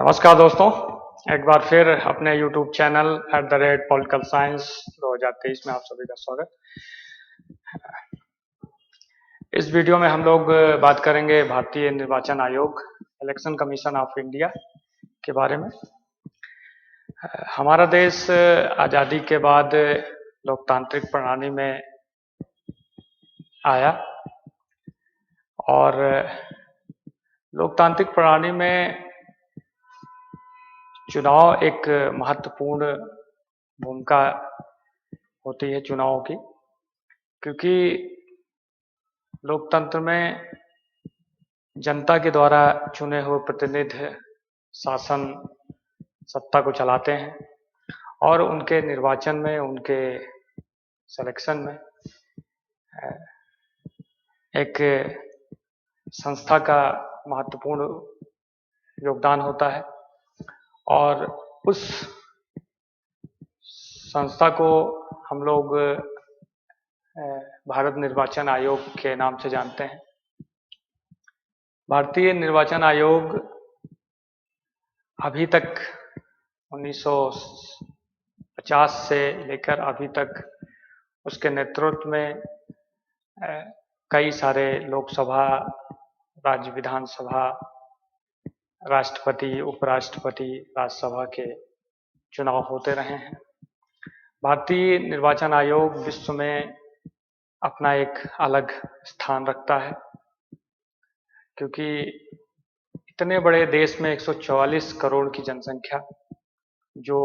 नमस्कार दोस्तों, एक बार फिर अपने YouTube चैनल @Political Science 2023 में आप सभी का स्वागत। इस वीडियो में हम लोग बात करेंगे भारतीय निर्वाचन आयोग इलेक्शन कमीशन ऑफ इंडिया के बारे में। हमारा देश आज़ादी के बाद लोकतांत्रिक प्रणाली में आया और लोकतांत्रिक प्रणाली में चुनाव एक महत्वपूर्ण भूमिका होती है चुनावों की, क्योंकि लोकतंत्र में जनता के द्वारा चुने हुए प्रतिनिधि शासन सत्ता को चलाते हैं और उनके निर्वाचन में, उनके सिलेक्शन में एक संस्था का महत्वपूर्ण योगदान होता है और उस संस्था को हम लोग भारत निर्वाचन आयोग के नाम से जानते हैं। भारतीय निर्वाचन आयोग अभी तक 1950 से लेकर अभी तक उसके नेतृत्व में कई सारे लोकसभा, राज्य विधानसभा, राष्ट्रपति, उपराष्ट्रपति, राज्यसभा के चुनाव होते रहे हैं। भारतीय निर्वाचन आयोग विश्व में अपना एक अलग स्थान रखता है, क्योंकि इतने बड़े देश में 144 करोड़ की जनसंख्या, जो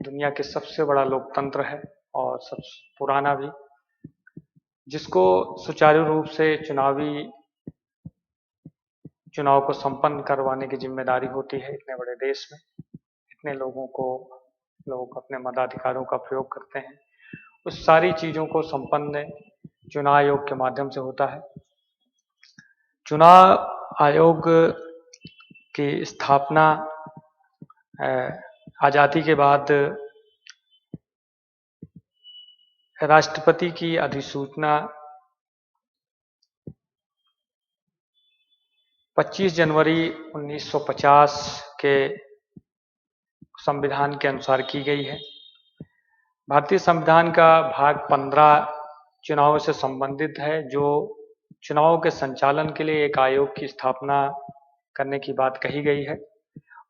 दुनिया के सबसे बड़ा लोकतंत्र है और सबसे पुराना भी, जिसको सुचारू रूप से चुनाव को संपन्न करवाने की जिम्मेदारी होती है। इतने बड़े देश में इतने लोग अपने मताधिकारों का प्रयोग करते हैं। उस सारी चीज़ों को संपन्न चुनाव आयोग के माध्यम से होता है। चुनाव आयोग की स्थापना आज़ादी के बाद राष्ट्रपति की अधिसूचना 25 जनवरी 1950 के संविधान के अनुसार की गई है। भारतीय संविधान का भाग 15 चुनावों से संबंधित है, जो चुनावों के संचालन के लिए एक आयोग की स्थापना करने की बात कही गई है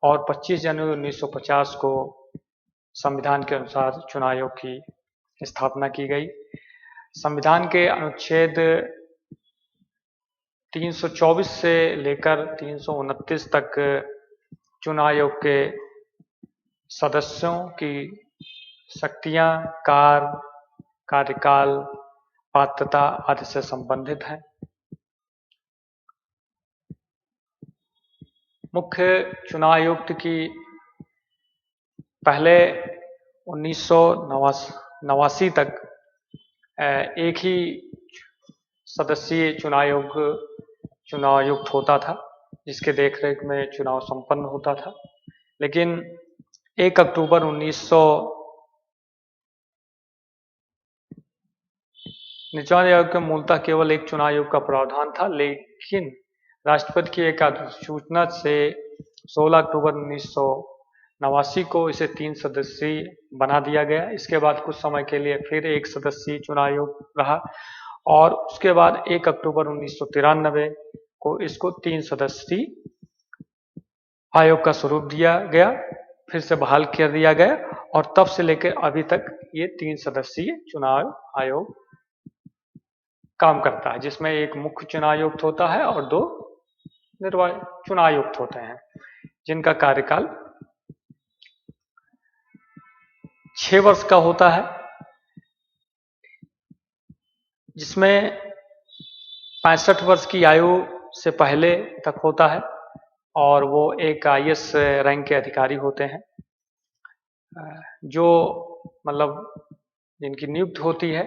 और 25 जनवरी 1950 को संविधान के अनुसार चुनाव आयोग की स्थापना की गई। संविधान के अनुच्छेद 324 से लेकर 329 तक चुनाव आयोग के सदस्यों की शक्तियां, कार्यकाल, पात्रता आदि से संबंधित हैं। मुख्य चुनाव आयुक्त की पहले 1989 तक एक ही सदस्यीय चुनाव आयुक्त होता था, जिसके देखरेख में चुनाव संपन्न होता था। लेकिन 1 अक्टूबर निर्वाचन आयोग के मूलतः केवल एक चुनाव आयोग का प्रावधान था, लेकिन राष्ट्रपति की एक अधिसूचना से 16 अक्टूबर 1989 को इसे 3 सदस्यीय बना दिया गया। इसके बाद कुछ समय के लिए फिर एक सदस्यीय चुनाव आयोग रहा और उसके बाद 1 अक्टूबर 1993 को इसको 3 सदस्यीय आयोग का स्वरूप दिया गया, फिर से बहाल कर दिया गया और तब से लेकर अभी तक ये 3 सदस्यीय चुनाव आयोग काम करता है, जिसमें एक मुख्य चुनाव आयुक्त होता है और 2 चुनाव आयुक्त होते हैं, जिनका कार्यकाल 6 वर्ष का होता है, जिसमें 65 वर्ष की आयु से पहले तक होता है और वो एक IAS रैंक के अधिकारी होते हैं, जो मतलब जिनकी नियुक्ति होती है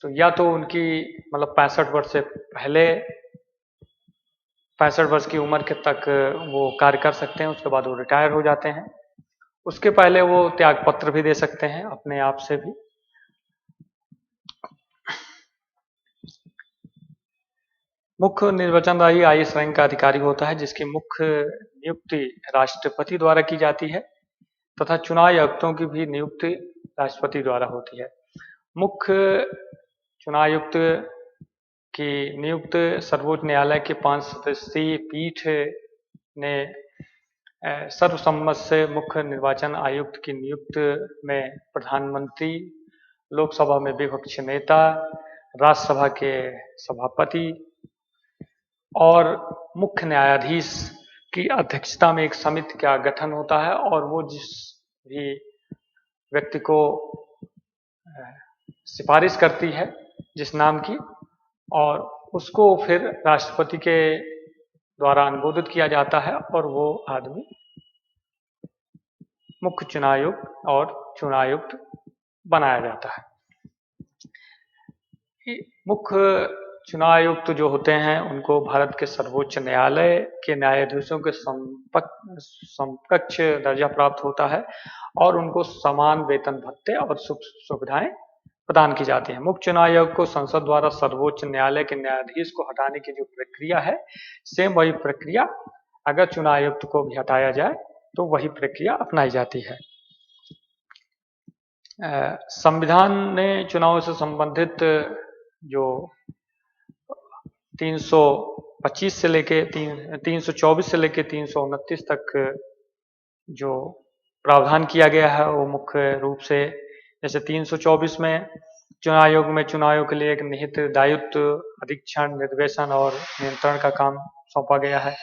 तो या तो उनकी 65 वर्ष से पहले 65 वर्ष की उम्र के तक वो कार्य कर सकते हैं, उसके बाद वो रिटायर हो जाते हैं। उसके पहले वो त्यागपत्र भी दे सकते हैं अपने आप से भी। मुख्य निर्वाचनदायी IAS रैंक का अधिकारी होता है, जिसकी मुख्य नियुक्ति राष्ट्रपति द्वारा की जाती है तथा चुनाव आयुक्तों की भी नियुक्ति राष्ट्रपति द्वारा होती है। मुख्य चुनाव आयुक्त की नियुक्त सर्वोच्च न्यायालय के 5 सदस्यीय पीठ ने सर्वसम्मत से मुख्य निर्वाचन आयुक्त की नियुक्ति में प्रधानमंत्री, लोकसभा में विपक्ष नेता, राज्यसभा के सभापति और मुख्य न्यायाधीश की अध्यक्षता में एक समिति का गठन होता है और वो जिस भी व्यक्ति को सिफारिश करती है जिस नाम की, और उसको फिर राष्ट्रपति के द्वारा अनुमोदित किया जाता है और वो आदमी मुख्य चुनाव आयुक्त और चुनाव आयुक्त बनाया जाता है। मुख्य चुनाव आयुक्त जो होते हैं उनको भारत के सर्वोच्च न्यायालय के न्यायाधीशों के समकक्ष दर्जा प्राप्त होता है और उनको समान वेतन भत्ते और सुविधाएं प्रदान की जाती हैं। मुख्य चुनाव आयोग को संसद द्वारा सर्वोच्च न्यायालय के न्यायाधीश को हटाने की जो प्रक्रिया है, सेम वही प्रक्रिया अगर चुनाव आयुक्त को भी हटाया जाए तो वही प्रक्रिया अपनाई जाती है। संविधान ने चुनाव से संबंधित जो 325 से लेके 324 से लेके 329 तक जो प्रावधान किया गया है वो मुख्य रूप से, जैसे 324 में चुनाव आयोग में चुनाव के लिए एक निहित दायित्व अधीक्षण, निर्देशन और नियंत्रण का काम सौंपा गया है।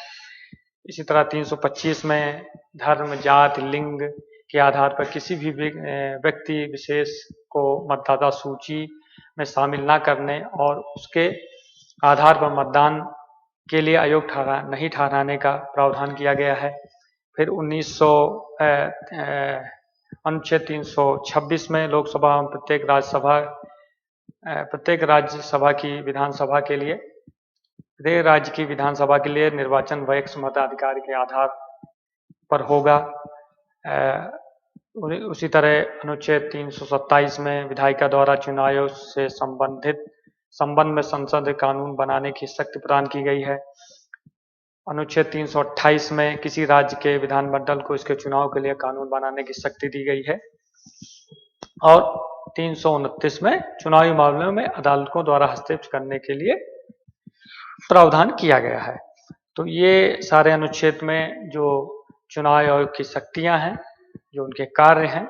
इसी तरह 325 में धर्म, जाति, लिंग के आधार पर किसी भी व्यक्ति विशेष को मतदाता सूची में शामिल न करने और उसके आधार पर मतदान के लिए अयोग्य नहीं ठहराने का प्रावधान किया गया है। फिर अनुच्छेद 326 में लोकसभा में प्रत्येक राज्यसभा की विधानसभा के लिए, प्रत्येक राज्य की विधानसभा के लिए निर्वाचन वयस्क मताधिकार के आधार पर होगा। उसी तरह अनुच्छेद 327 में विधायिका द्वारा चुनाव आयोग से संबंध में संसद कानून बनाने की शक्ति प्रदान की गई है। अनुच्छेद 328 में किसी राज्य के विधानमंडल को इसके चुनाव के लिए कानून बनाने की शक्ति दी गई है और 329 में चुनावी मामलों में अदालतों द्वारा हस्तक्षेप करने के लिए प्रावधान किया गया है। तो ये सारे अनुच्छेद में जो चुनाव आयोग की शक्तियां हैं, जो उनके कार्य हैं,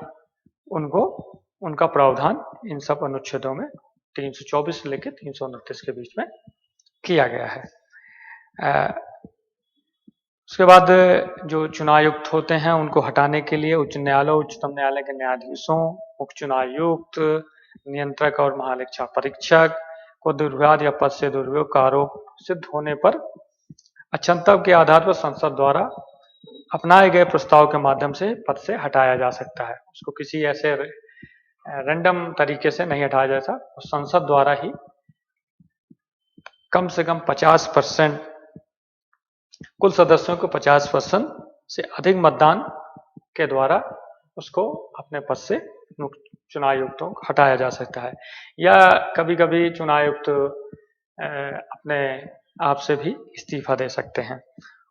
उनका प्रावधान इन सब अनुच्छेदों में 324 से लेकर 329 के बीच में किया गया है। उसके बाद जो चुनाव आयुक्त होते हैं उनको हटाने के लिए उच्च न्यायालय, उच्चतम न्यायालय के न्यायाधीशों, मुख्य चुनाव आयुक्त, नियंत्रक और महालेखा परीक्षक को दुर्व्यवहार या पद से दुर्व्यवहार का आरोप सिद्ध होने पर अक्षमता के आधार पर संसद द्वारा अपनाए गए प्रस्ताव के माध्यम से पद से हटाया जा सकता है। उसको किसी ऐसे रैंडम तरीके से नहीं हटाया जाता, संसद द्वारा ही कम से कम 50% कुल सदस्यों को 50% से अधिक मतदान के द्वारा उसको अपने पद से चुनाव आयुक्तों को हटाया जा सकता है। या कभी कभी चुनाव आयुक्त अपने आप से भी इस्तीफा दे सकते हैं।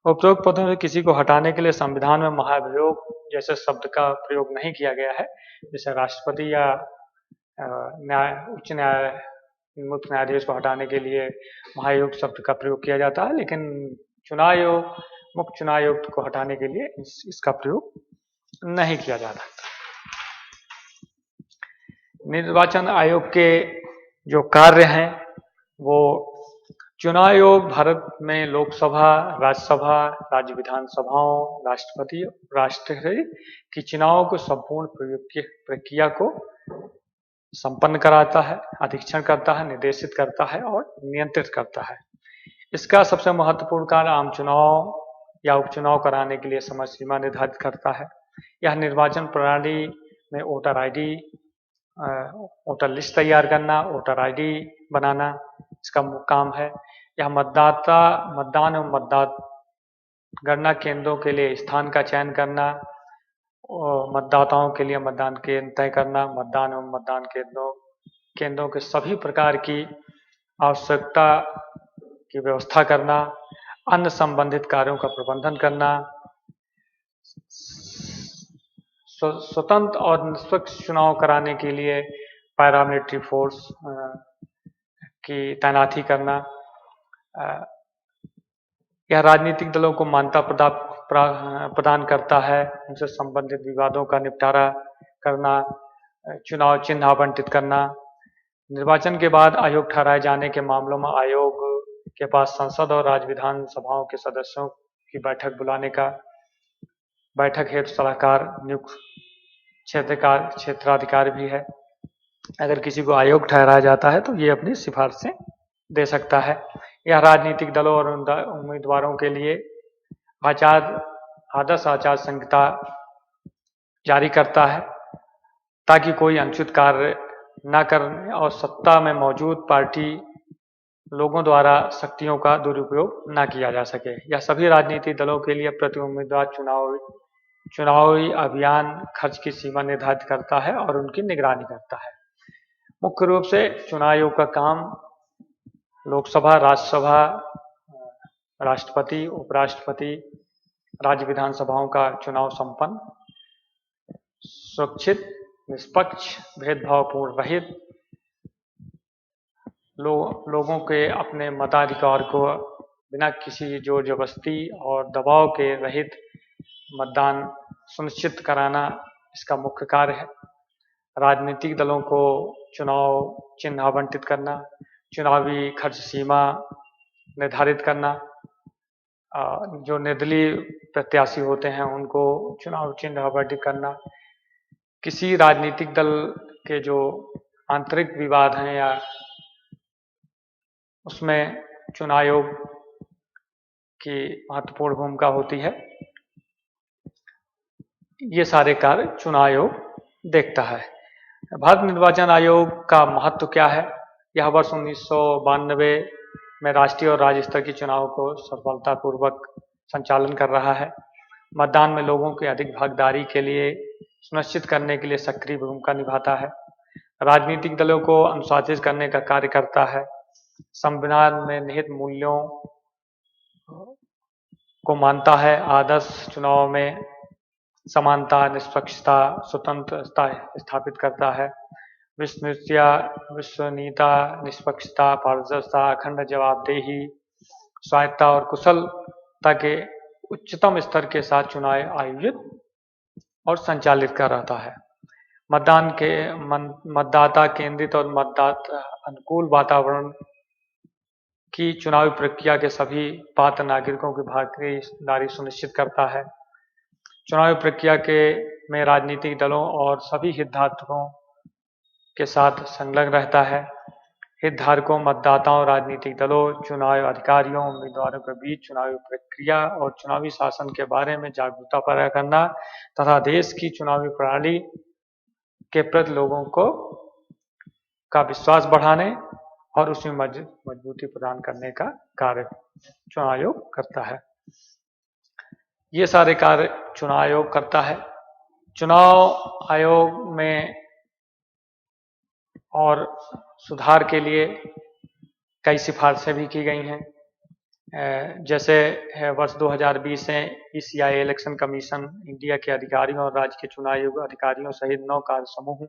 उपरोक्त पदों से किसी को हटाने के लिए संविधान में महाभियोग जैसे शब्द का प्रयोग नहीं किया गया है। जैसे राष्ट्रपति या उच्च न्यायालय मुख्य न्यायाधीश को हटाने के लिए महाभियोग शब्द का प्रयोग किया जाता है, लेकिन चुनाव आयोग, मुख्य चुनाव आयुक्त को हटाने के लिए इसका प्रयोग नहीं किया जाता। निर्वाचन आयोग के जो कार्य हैं वो, चुनाव आयोग भारत में लोकसभा, राज्यसभा, राज्य विधानसभाओं, राष्ट्रपति, राष्ट्रपति की चुनावों को संपूर्ण प्रक्रिया को संपन्न कराता है, अधीक्षण करता है, निर्देशित करता है और नियंत्रित करता है। इसका सबसे महत्वपूर्ण कार्य आम चुनाव या उपचुनाव कराने के लिए समय सीमा निर्धारित करता है। यह निर्वाचन प्रणाली में वोटर आईडी, वोटर लिस्ट तैयार करना, वोटर आईडी बनाना इसका काम है। यह मतदान एवं मतगणना केंद्रों के लिए स्थान का चयन करना, मतदाताओं के लिए मतदान केंद्र तय करना, मतदान एवं मतदान केंद्रों के सभी प्रकार की आवश्यकता की व्यवस्था करना, अन्य संबंधित कार्यों का प्रबंधन करना, स्वतंत्र और निष्पक्ष चुनाव कराने के लिए पैरामिलिट्री फोर्स की तैनाती करना, यह राजनीतिक दलों को मान्यता प्रदान करता है, उनसे संबंधित विवादों का निपटारा करना, चुनाव चिन्ह आवंटित करना, निर्वाचन के बाद आयोग ठहराए जाने के मामलों में आयोग के पास संसद और राज्य विधानसभाओं के सदस्यों की बैठक बुलाने का, बैठक हेतु सलाहकार नियुक्त क्षेत्राधिकार भी है। अगर किसी को आयोग ठहराया जाता है तो ये अपनी सिफारिशें दे सकता है। यह राजनीतिक दलों और उम्मीदवारों के लिए आदर्श आचार संहिता जारी करता है ताकि कोई अनुचित कार्य न करने और सत्ता में मौजूद पार्टी लोगों द्वारा शक्तियों का दुरुपयोग न किया जा सके। यह सभी राजनीतिक दलों के लिए प्रति उम्मीदवार चुनावी अभियान खर्च की सीमा निर्धारित करता है और उनकी निगरानी करता है। मुख्य रूप से चुनाव आयोग का काम लोकसभा, राज्यसभा, राष्ट्रपति, उपराष्ट्रपति, राज्य विधानसभाओं का चुनाव संपन्न, सुरक्षित, निष्पक्ष, भेदभावपूर्ण रहित, लोगों के अपने मताधिकार को बिना किसी जोर जबरदस्ती और दबाव के रहित मतदान सुनिश्चित कराना इसका मुख्य कार्य है। राजनीतिक दलों को चुनाव चिन्ह आवंटित करना, चुनावी खर्च सीमा निर्धारित करना, जो निर्दलीय प्रत्याशी होते हैं उनको चुनाव चिन्ह आवंटित करना, किसी राजनीतिक दल के जो आंतरिक विवाद हैं या उसमें चुनाव आयोग की महत्वपूर्ण भूमिका होती है, ये सारे कार्य चुनाव आयोग देखता है। भारत निर्वाचन आयोग का महत्व क्या है? यह वर्ष 1992 में राष्ट्रीय और राज्य स्तर के चुनाव को सफलतापूर्वक संचालन कर रहा है। मतदान में लोगों की अधिक भागीदारी के लिए सुनिश्चित करने के लिए सक्रिय भूमिका निभाता है। राजनीतिक दलों को अनुशासित करने का कार्य करता है। संविधान में निहित मूल्यों को मानता है। आदर्श चुनाव में समानता, निष्पक्षता, स्वतंत्रता स्थापित करता है। विश्वसनीयता, निष्पक्षता, पारदर्शिता, अखंड जवाबदेही, स्वायत्तता और कुशलता के उच्चतम स्तर के साथ चुनाव आयोजित और संचालित कर रहता है। मतदाता केंद्रित और मतदाता अनुकूल वातावरण की चुनावी प्रक्रिया के सभी पात्र नागरिकों की भागीदारी सुनिश्चित करता है। चुनावी प्रक्रिया में राजनीतिक दलों और सभी हितधारकों के साथ संलग्न रहता है। हितधारकों, मतदाताओं, राजनीतिक दलों, चुनाव अधिकारियों, उम्मीदवारों के बीच चुनावी प्रक्रिया और चुनावी शासन के बारे में जागरूकता पैदा करना तथा देश की चुनावी प्रणाली के प्रति लोगों का विश्वास बढ़ाने और उसमें मजबूती प्रदान करने का कार्य चुनाव आयोग करता है। ये सारे कार्य चुनाव आयोग करता है। चुनाव आयोग में और सुधार के लिए कई सिफारिशें भी की गई हैं। जैसे वर्ष 2020 से ECI इलेक्शन कमीशन इंडिया के अधिकारियों और राज्य के चुनाव आयोग अधिकारियों सहित 9 कार्य समूह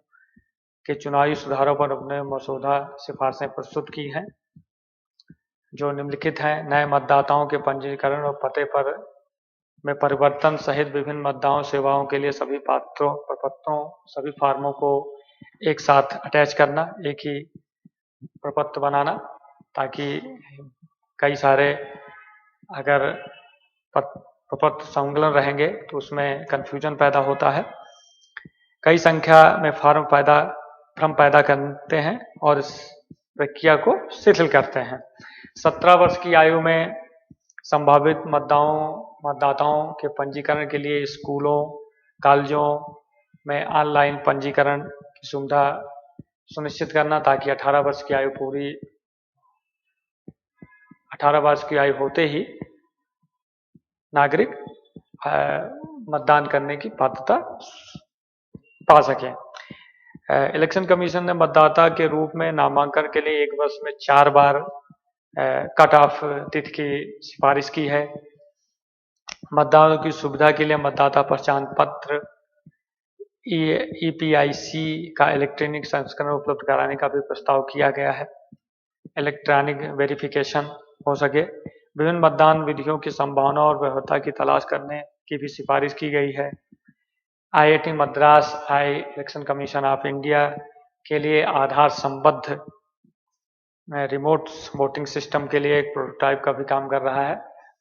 के चुनावी सुधारों पर अपने मसौदा सिफारिशें प्रस्तुत की हैं, जो निम्नलिखित हैं। नए मतदाताओं के पंजीकरण और पते में परिवर्तन सहित विभिन्न मतदान सेवाओं के लिए सभी प्रपत्रों, सभी फार्मों को एक साथ अटैच करना, एक ही प्रपत्र बनाना, ताकि कई सारे अगर प्रपत्र संलग्न रहेंगे तो उसमें कन्फ्यूजन पैदा होता है। कई संख्या में भ्रम पैदा करते हैं और इस प्रक्रिया को शिथिल करते हैं। 17 वर्ष की आयु में संभावित मतदाताओं के पंजीकरण के लिए स्कूलों, कॉलेजों में ऑनलाइन पंजीकरण की सुविधा सुनिश्चित करना, ताकि 18 वर्ष की आयु होते ही नागरिक मतदान करने की पात्रता पा सकें। इलेक्शन कमीशन ने मतदाता के रूप में नामांकन के लिए एक वर्ष में 4 बार कट ऑफ तिथि की सिफारिश की है। मतदाताओं की सुविधा के लिए मतदाता पहचान पत्र EPIC का इलेक्ट्रॉनिक संस्करण उपलब्ध कराने का भी प्रस्ताव किया गया है। इलेक्ट्रॉनिक वेरिफिकेशन हो सके, विभिन्न मतदान विधियों की संभावना और व्यवस्था की तलाश करने की भी सिफारिश की गई है। IIT Madras election commission of India के लिए आधार संबद्ध रिमोट वोटिंग सिस्टम के लिए एक प्रोटोटाइप का भी काम कर रहा है।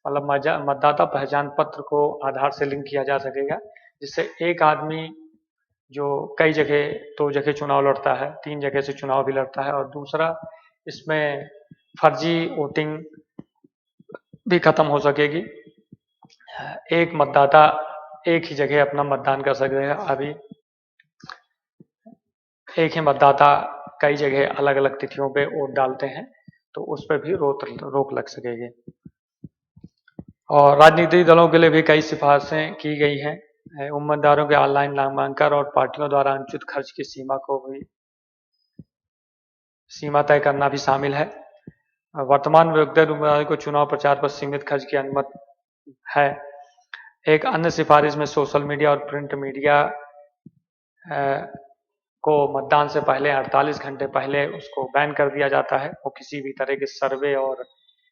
मतलब मतदाता पहचान पत्र को आधार से लिंक किया जा सकेगा, जिससे एक आदमी जो कई जगह 2 जगह चुनाव लड़ता है, 3 जगह से चुनाव भी लड़ता है, और दूसरा इसमें फर्जी वोटिंग भी खत्म हो सकेगी। एक मतदाता एक ही जगह अपना मतदान कर सकेगा। अभी एक ही मतदाता कई जगह अलग अलग तिथियों पे वोट डालते हैं, तो उस पर भी रोक लग सकेगी। और राजनीतिक दलों के लिए भी कई सिफारिशें की गई हैं। उम्मीदवारों के ऑनलाइन नामांकन और पार्टियों द्वारा अनुचित खर्च की सीमा तय करना भी शामिल है। वर्तमान व्यक्तिगत उम्मीदवारों को चुनाव प्रचार पर सीमित खर्च की अनुमति है। एक अन्य सिफारिश में सोशल मीडिया और प्रिंट मीडिया को मतदान से पहले 48 घंटे पहले उसको बैन कर दिया जाता है। वो किसी भी तरह के सर्वे और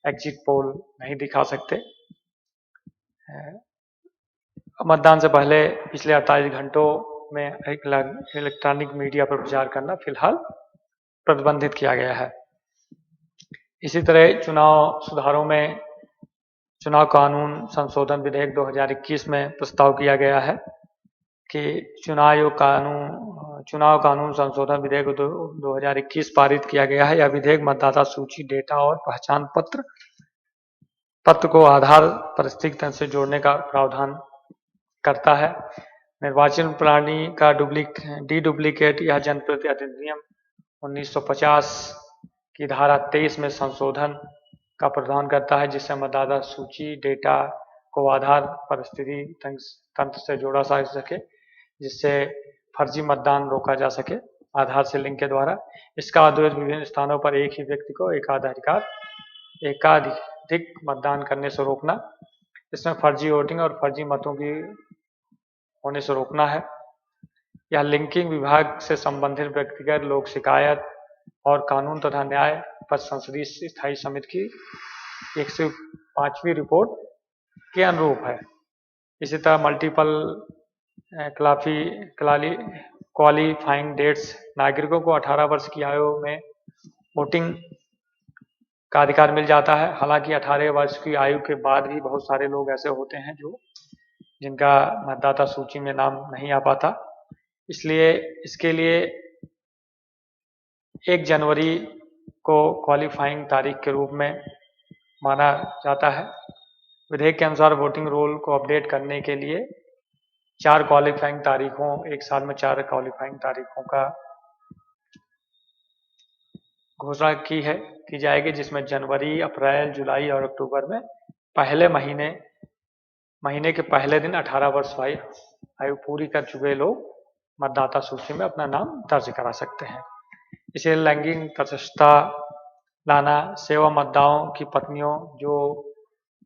एग्जिट पोल नहीं दिखा सकते। मतदान से पहले पिछले 48 घंटों में इलेक्ट्रॉनिक मीडिया पर प्रचार करना फिलहाल प्रतिबंधित किया गया है। इसी तरह चुनाव सुधारों में चुनाव कानून संशोधन विधेयक 2021 में प्रस्ताव किया गया है कि चुनाव कानून संशोधन विधेयक 2021 पारित किया गया है। यह विधेयक मतदाता सूची डेटा और पहचान पत्र को आधार परिस्थितिक तंत्र से जोड़ने का प्रावधान करता है। निर्वाचन प्रणाली का डुप्लीकेट यह जनप्रतिनिधि अधिनियम 1950 की धारा 23 में संशोधन का प्रावधान करता है, जिससे मतदाता सूची डेटा को आधार परिस्थिति तंत्र से जोड़ा जा सके, जिससे फर्जी मतदान रोका जा सके आधार से लिंक के द्वारा। इसका उद्देश्य विभिन्न स्थानों पर एक ही व्यक्ति को एकाधिक मतदान करने से रोकना, इसमें फर्जी वोटिंग और फर्जी मतों की होने से रोकना है। यह लिंकिंग विभाग से संबंधित व्यक्तिगत लोक शिकायत और कानून तथा न्याय पर संसदीय स्थायी समिति की 105वीं रिपोर्ट के अनुरूप है। इसी तरह मल्टीपल क्वालिफाइंग डेट्स, नागरिकों को 18 वर्ष की आयु में वोटिंग का अधिकार मिल जाता है। हालांकि 18 वर्ष की आयु के बाद भी बहुत सारे लोग ऐसे होते हैं जिनका मतदाता सूची में नाम नहीं आ पाता। इसलिए इसके लिए 1 जनवरी को क्वालिफाइंग तारीख के रूप में माना जाता है। विधेयक के अनुसार वोटिंग रोल को अपडेट करने के लिए 4 क्वालिफाइंग तारीखों, एक साल में 4 क्वालिफाइंग तारीखों का घोषणा की जाएगी, जिसमें जनवरी, अप्रैल, जुलाई और अक्टूबर में पहले महीने के पहले दिन 18 वर्ष आयु पूरी कर चुके लोग मतदाता सूची में अपना नाम दर्ज करा सकते हैं। इसे लैंगिक तटस्थता लाना, सेवा मतदाताओं की पत्नियों, जो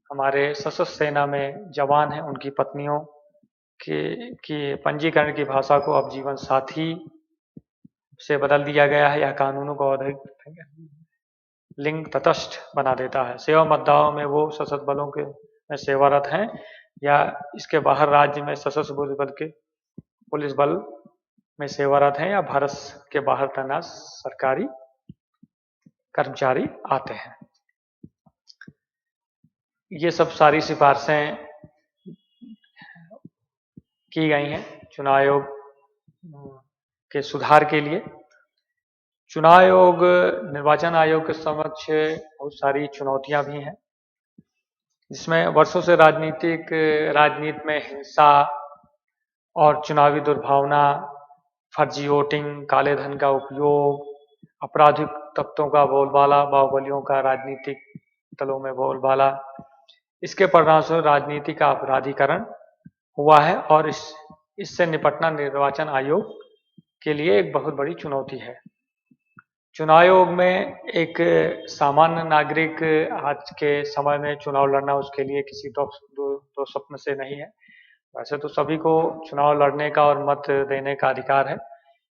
हमारे सशस्त्र सेना में जवान हैं, उनकी पत्नियों की पंजीकरण की भाषा को अब जीवन साथी से बदल दिया गया है। यह कानूनों को अधिक लिंग तटस्थ बना देता है। सेवा मतदाताओं में वो सशस्त्र बलों के में सेवारत हैं या इसके बाहर राज्य में सशस्त्र पुलिस बल में सेवारत हैं या भारत के बाहर तैनात सरकारी कर्मचारी आते हैं। ये सब सारी सिफारिशें की गई हैं चुनाव आयोग के सुधार के लिए। चुनाव आयोग, निर्वाचन आयोग के समक्ष बहुत सारी चुनौतियां भी हैं, जिसमें वर्षों से राजनीति में हिंसा और चुनावी दुर्भावना, फर्जी वोटिंग, काले धन का उपयोग, आपराधिक तत्वों का बोलबाला, बाहुबलियों का राजनीतिक दलों में बोलबाला, इसके परिणामस्वरूप राजनीति का अपराधीकरण हुआ है और इससे निपटना निर्वाचन आयोग के लिए एक बहुत बड़ी चुनौती है। चुनाव आयोग में एक सामान्य नागरिक आज के समय में चुनाव लड़ना उसके लिए किसी दो स्वप्न से नहीं है। वैसे तो सभी को चुनाव लड़ने का और मत देने का अधिकार है,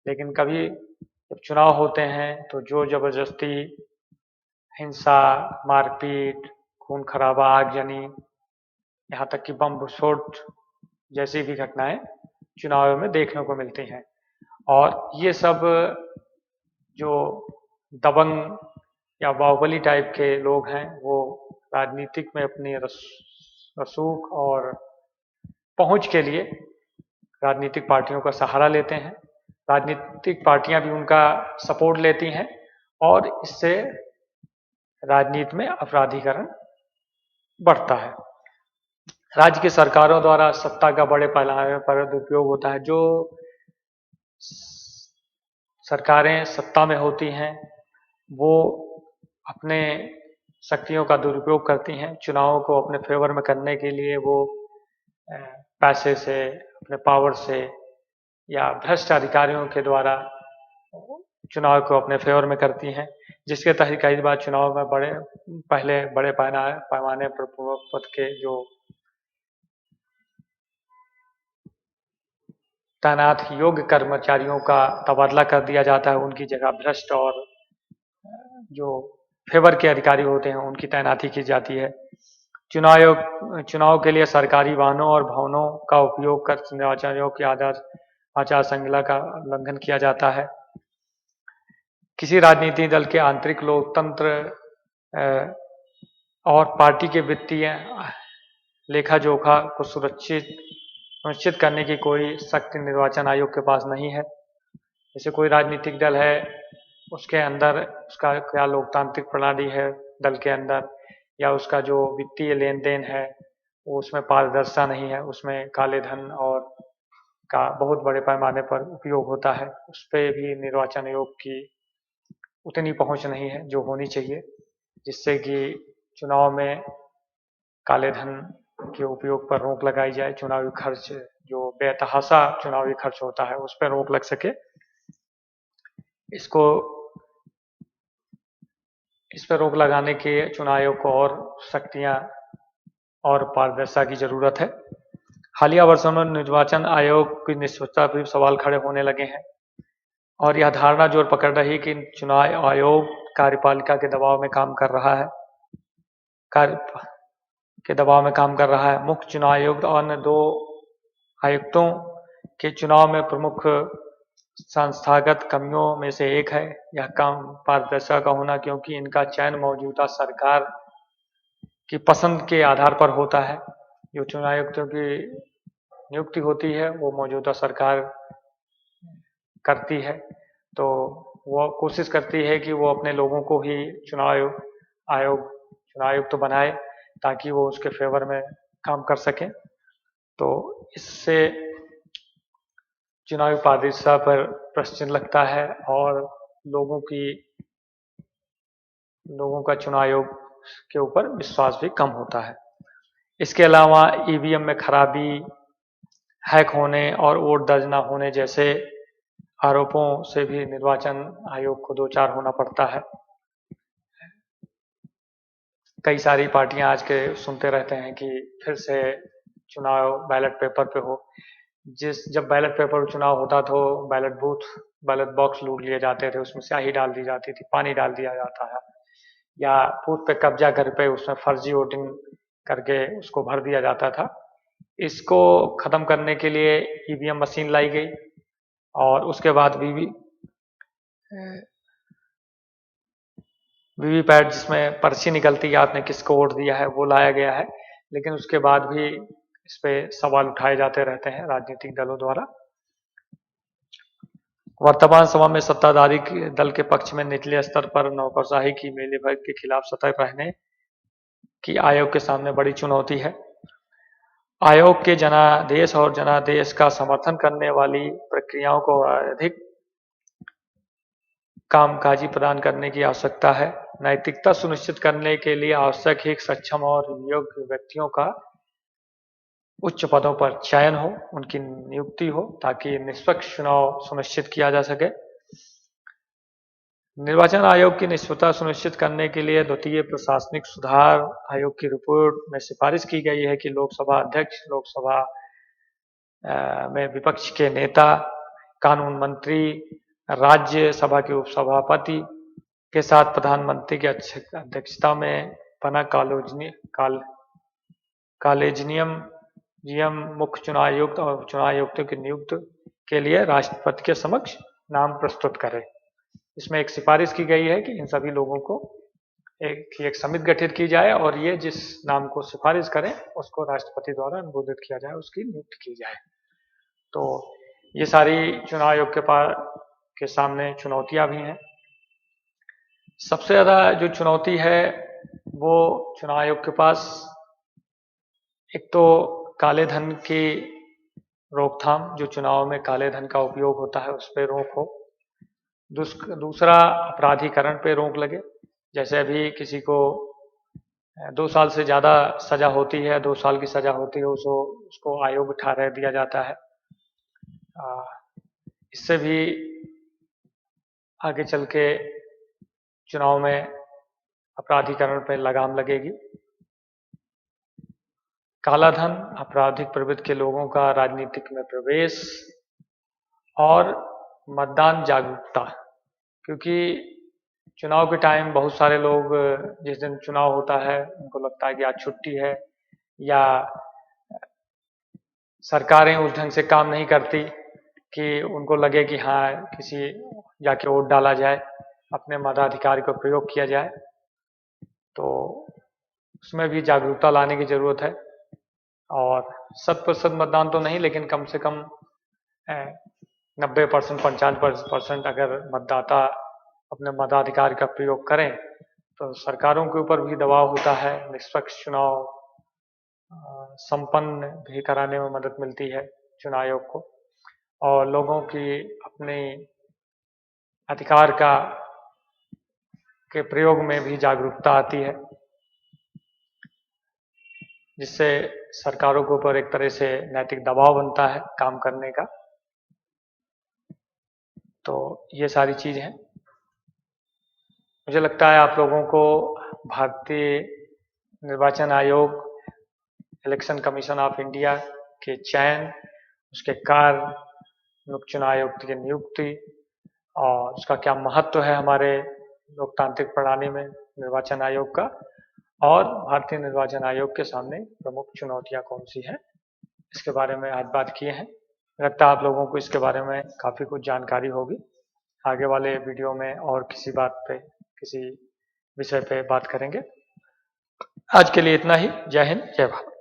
लेकिन कभी जब चुनाव होते हैं तो जोर जबरदस्ती, हिंसा, मारपीट, खून खराबा, आगजनी, यहाँ तक कि बम विस्फोट जैसी भी घटनाएं चुनाव में देखने को मिलती हैं। और ये सब जो दबंग या बाहुबली टाइप के लोग हैं वो राजनीतिक में अपनी रसूख और पहुंच के लिए राजनीतिक पार्टियों का सहारा लेते हैं। राजनीतिक पार्टियां भी उनका सपोर्ट लेती हैं और इससे राजनीति में अपराधीकरण बढ़ता है। राज्य की सरकारों द्वारा सत्ता का बड़े पैमाने पर दुरुपयोग होता है। जो सरकारें सत्ता में होती हैं वो अपने शक्तियों का दुरुपयोग करती हैं। चुनावों को अपने फेवर में करने के लिए वो पैसे से, अपने पावर से या भ्रष्ट अधिकारियों के द्वारा चुनाव को अपने फेवर में करती हैं, जिसके तहत कई बार चुनाव में पहले बड़े पैमाने पर पूर्व पद के जो तैनात योग्य कर्मचारियों का तबादला कर दिया जाता है, उनकी जगह भ्रष्ट और जो फेवर के अधिकारी होते हैं उनकी तैनाती की जाती है। चुनाव के लिए सरकारी वाहनों और भवनों का उपयोग कर निर्वाचन आयोग की आचार संहिता का उल्लंघन किया जाता है। किसी राजनीतिक दल के आंतरिक लोकतंत्र और पार्टी के वित्तीय लेखा जोखा को सुनिश्चित करने की कोई शक्ति निर्वाचन आयोग के पास नहीं है। जैसे कोई राजनीतिक दल है, उसके अंदर उसका क्या लोकतांत्रिक प्रणाली है दल के अंदर, या उसका जो वित्तीय लेन देन है वो उसमें पारदर्शिता नहीं है, उसमें काले धन और का बहुत बड़े पैमाने पर उपयोग होता है। उस पर भी निर्वाचन आयोग की उतनी पहुंच नहीं है जो होनी चाहिए, जिससे कि चुनाव में काले धन के उपयोग पर रोक लगाई जाए। चुनावी खर्च जो बेतहाशा चुनावी खर्च होता है उस पर रोक लग सके। इस पर रोक लगाने के चुनाव आयोग को और शक्तियां और पारदर्शिता की जरूरत है। हालिया वर्षों में निर्वाचन आयोग की निष्पक्षता पर सवाल खड़े होने लगे हैं और यह धारणा जोर पकड़ रही है कि चुनाव आयोग कार्यपालिका के दबाव में काम कर रहा है। मुख्य चुनाव आयुक्त और अन्य 2 आयुक्तों के चुनाव में प्रमुख संस्थागत कमियों में से एक है यह कम पारदर्शिता का होना, क्योंकि इनका चयन मौजूदा सरकार की पसंद के आधार पर होता है। जो चुनाव आयुक्तों की नियुक्ति होती है वो मौजूदा सरकार करती है, तो वो कोशिश करती है कि वो अपने लोगों को ही चुनाव आयुक्त बनाए ताकि वो उसके फेवर में काम कर सके। तो इससे चुनावी पारदर्शिता पर प्रश्न लगता है और लोगों का चुनाव आयोग के ऊपर विश्वास भी कम होता है। इसके अलावा ईवीएम में खराबी, हैक होने और वोट दर्ज न होने जैसे आरोपों से भी निर्वाचन आयोग को 2-4 होना पड़ता है। कई सारी पार्टियां आज के सुनते रहते हैं कि फिर से चुनाव बैलेट पेपर पे हो। जब बैलेट पेपर चुनाव होता तो बैलेट बॉक्स लूट लिए जाते थे, उसमें स्याही डाल दी जाती थी, पानी डाल दिया जाता है, या बूथ पे कब्जा करके उसमें फर्जी वोटिंग करके उसको भर दिया जाता था। इसको खत्म करने के लिए ईवीएम मशीन लाई गई और उसके बाद वीवीपैट जिसमें पर्ची निकलती है आपने किसको वोट दिया है वो लाया गया है, लेकिन उसके बाद भी इस पे सवाल उठाए जाते रहते हैं राजनीतिक दलों द्वारा। वर्तमान समय में सत्ताधारी दल के पक्ष में निचले स्तर पर नौकरशाही की मिलीभगत के खिलाफ सतर्क रहने की आयोग के सामने बड़ी चुनौती है। आयोग के जनादेश और जनादेश का समर्थन करने वाली प्रक्रियाओं को अधिक कामकाजी प्रदान करने की आवश्यकता है। नैतिकता सुनिश्चित करने के लिए आवश्यक है सक्षम और योग्य व्यक्तियों का उच्च पदों पर चयन हो, उनकी नियुक्ति हो ताकि निष्पक्ष चुनाव सुनिश्चित किया जा सके। निर्वाचन आयोग की निष्पक्षता सुनिश्चित करने के लिए द्वितीय प्रशासनिक सुधार आयोग की रिपोर्ट में सिफारिश की गई है कि लोकसभा अध्यक्ष, लोकसभा में विपक्ष के नेता, कानून मंत्री, राज्यसभा के उपसभापति के साथ प्रधानमंत्री की अध्यक्षता में बना कॉलेजियम मुख्य चुनाव आयुक्त और चुनाव आयुक्तों की नियुक्ति के लिए राष्ट्रपति के समक्ष नाम प्रस्तुत करे। इसमें एक सिफारिश की गई है कि इन सभी लोगों को एक समिति गठित की जाए और ये जिस नाम को सिफारिश करें उसको राष्ट्रपति द्वारा अनुमोदित किया जाए, उसकी नियुक्ति की जाए। तो ये सारी चुनाव आयोग के सामने चुनौतियां भी हैं। सबसे ज़्यादा जो चुनौती है वो चुनाव आयोग के पास एक तो काले धन की रोकथाम, जो चुनाव में काले धन का उपयोग होता है उस पर रोक हो। दूसरा अपराधीकरण पे रोक लगे। जैसे अभी किसी को 2 साल से ज़्यादा सज़ा होती है, 2 साल की सज़ा होती है, उसको आयोग ठहरा दिया जाता है। इससे भी आगे चल के चुनाव में अपराधीकरण पर लगाम लगेगी। काला धन, आपराधिक प्रवृत्ति के लोगों का राजनीतिक में प्रवेश और मतदान जागरूकता, क्योंकि चुनाव के टाइम बहुत सारे लोग जिस दिन चुनाव होता है उनको लगता है कि आज छुट्टी है या सरकारें उस ढंग से काम नहीं करती कि उनको लगे कि हाँ किसी जाके वोट डाला जाए, अपने मताधिकार को प्रयोग किया जाए। तो उसमें भी जागरूकता लाने की ज़रूरत है और 100% मतदान तो नहीं, लेकिन कम से कम 90%, 95% अगर मतदाता अपने मताधिकार का प्रयोग करें तो सरकारों के ऊपर भी दबाव होता है, निष्पक्ष चुनाव संपन्न भी कराने में मदद मिलती है चुनाव आयोग को, और लोगों की अपने अधिकार के प्रयोग में भी जागरूकता आती है, जिससे सरकारों के ऊपर एक तरह से नैतिक दबाव बनता है काम करने का। तो ये सारी चीज़ हैं। मुझे लगता है आप लोगों को भारतीय निर्वाचन आयोग, इलेक्शन कमीशन ऑफ इंडिया के चयन, उसके कार्य, मुख्य चुनाव आयुक्त की नियुक्ति और उसका क्या महत्व है हमारे लोकतांत्रिक प्रणाली में निर्वाचन आयोग का, और भारतीय निर्वाचन आयोग के सामने प्रमुख चुनौतियां कौन सी हैं, इसके बारे में आज बात किए हैं। लगता है आप लोगों को इसके बारे में काफ़ी कुछ जानकारी होगी। आगे वाले वीडियो में और किसी बात पे, किसी विषय पे बात करेंगे। आज के लिए इतना ही। जय हिंद, जय भारत।